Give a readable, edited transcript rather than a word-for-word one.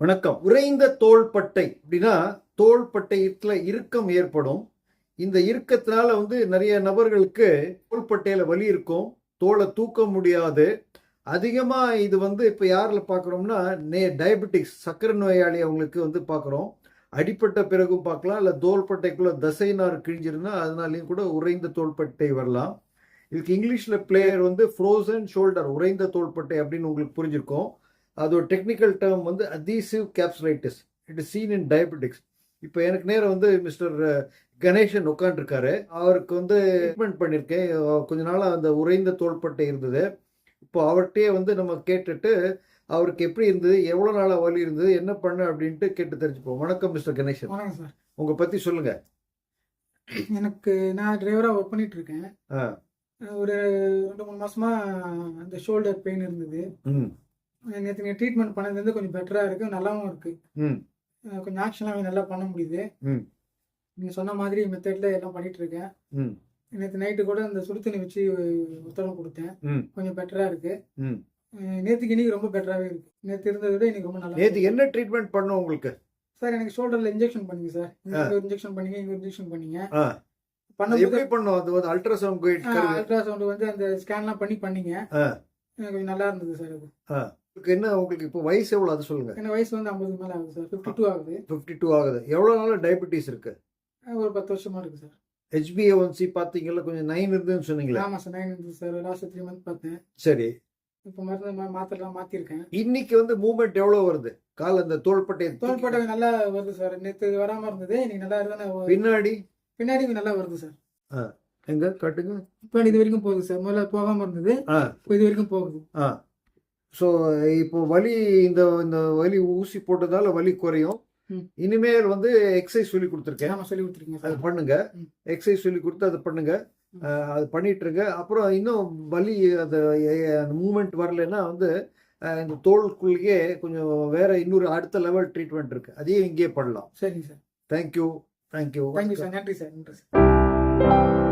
வணக்கம். உறைந்த தோள்பட்டை அப்படின்னா தோள்பட்டையத்துல இறுக்கம் ஏற்படும். இந்த இறுக்கத்தினால நிறைய நபர்களுக்கு தோள்பட்டையில வலி இருக்கும், தோலை தூக்க முடியாது. அதிகமா இது இப்ப யாரில் பார்க்குறோம்னா டயபெட்டிக்ஸ் சர்க்கரை நோயாளி அவங்களுக்கு பார்க்குறோம். அடிப்பட்ட பிறகும் பார்க்கலாம், இல்லை தோள்பட்டைக்குள்ள தசை நார் கிழிஞ்சிருந்தா அதனாலையும் கூட உறைந்த தோள்பட்டை வரலாம். இதுக்கு இங்கிலீஷில் பிளேயர் ஃப்ரோசன் ஷோல்டர், உறைந்த தோள்பட்டை அப்படின்னு உங்களுக்கு புரிஞ்சிருக்கும். அதோட technical term adhesive capsulitis. It is seen in diabetics. இப்போ எனக்கு நேரம் மிஸ்டர் கணேசன் உட்காந்துருக்காரு. அவருக்கு ட்ரீட்மெண்ட் பண்ணியிருக்கேன். கொஞ்ச நாளாக அந்த உறைந்த தோள்பட்டை இருந்தது. இப்போ அவர்கிட்டயே நம்ம கேட்டுட்டு அவருக்கு எப்படி இருந்தது, எவ்வளோ நாளாக வலி இருந்தது, என்ன பண்ண அப்படின்ட்டு கேட்டு தெரிஞ்சுப்போம். வணக்கம் மிஸ்டர் கணேசன். வணக்கம் சார். உங்களை பற்றி சொல்லுங்க. நான் டிரைவராக ஒர்க் பண்ணிட்டு இருக்கேன். ஒரு 2-3 மாசமா அந்த ஷோல்டர் பெயின் இருந்தது. நேற்று நீங்கள் ட்ரீட்மெண்ட் பண்ணது கொஞ்சம் பெட்டராக இருக்குது, நல்லாவும் இருக்குது. கொஞ்சம் ஆக்ஷனாக நல்லா பண்ண முடியுது. நீங்கள் சொன்ன மாதிரி மெத்தடில் எல்லாம் பண்ணிட்டு இருக்கேன். நேற்று நைட்டு கூட அந்த சுடு தண்ணி வச்சு ஒத்தடம் கொடுத்தேன், கொஞ்சம் பெட்டராக இருக்கு. நேற்றுக்கு இன்னைக்கு ரொம்ப பெட்டராகவே இருக்கு. நேற்று இருந்ததை விட இன்னைக்கு ரொம்ப நல்லா. நேற்று என்ன ட்ரீட்மெண்ட் பண்ணோம் உங்களுக்கு? சார் எனக்கு ஷோல்டரில் இன்ஜெக்ஷன் பண்ணீங்க சார். ஒரு இன்ஜெக்ஷன் பண்ணீங்க, இங்கே இன்ஜெக்ஷன் பண்ணீங்க. எப்படி பண்ணோம்? அது அல்ட்ராசவுண்ட் அல்ட்ராசவுண்ட் அந்த ஸ்கேன்லாம் பண்ணீங்க. கொஞ்சம் நல்லா இருந்தது சார். அது என்ன உங்களுக்கு இப்போ வயசு எவ்வளோ அது சொல்லுங்க. என்ன வயசு 50 மேலே ஆகுது சார். 52 ஆகுது. 52 ஆகுது. எவ்வளோ நாள் டயபெட்டிஸ் இருக்கு? ஒரு 10 வருஷமா இருக்கு சார். HbA1c பார்த்தீங்களா? கொஞ்சம் 9 இருந்துன்னு சொன்னீங்களா? ஆமாம் சார், 9 இருந்தது சார். லாஸ்ட் 3 மந்த் பார்த்தேன். சரி, இப்போ மருந்து மாத்திரலாம் மாற்றிருக்கேன். இன்னைக்கு மூவ்மெண்ட் எவ்வளோ வருது? கால் அந்த தோள்பட்டை நல்லா வருது சார். நேற்று வராமல் இருந்தது, இன்னைக்கு நல்லா இருந்தால் பின்னாடி நல்லா வருது சார். எங்க காட்டுங்க. இப்போ இது வரைக்கும் போகுது சார். முதல்ல போகாமல் இருந்தது, இப்போ இது வரைக்கும் போகுது. ஸோ இப்போ வலி இந்த வலி ஊசி போட்டதால வலி குறையும். இனிமேல் எக்ஸசைஸ் சொல்லி கொடுத்துருக்கேன். சொல்லி கொடுத்துருக்கீங்க, அது பண்ணுங்க. எக்ஸசைஸ் சொல்லி கொடுத்து அதை பண்ணுங்க. அது பண்ணிட்டு இருங்க. அப்புறம் இன்னும் வலி அந்த மூமெண்ட் வரலைன்னா இந்த தோலுக்குள்ளேயே கொஞ்சம் வேற இன்னொரு அடுத்த லெவல் ட்ரீட்மெண்ட் இருக்கு, அதையும் இங்கேயே பண்ணலாம். சரிங்க சார். தேங்க்யூ. Thank you sir. நன்றி சார்.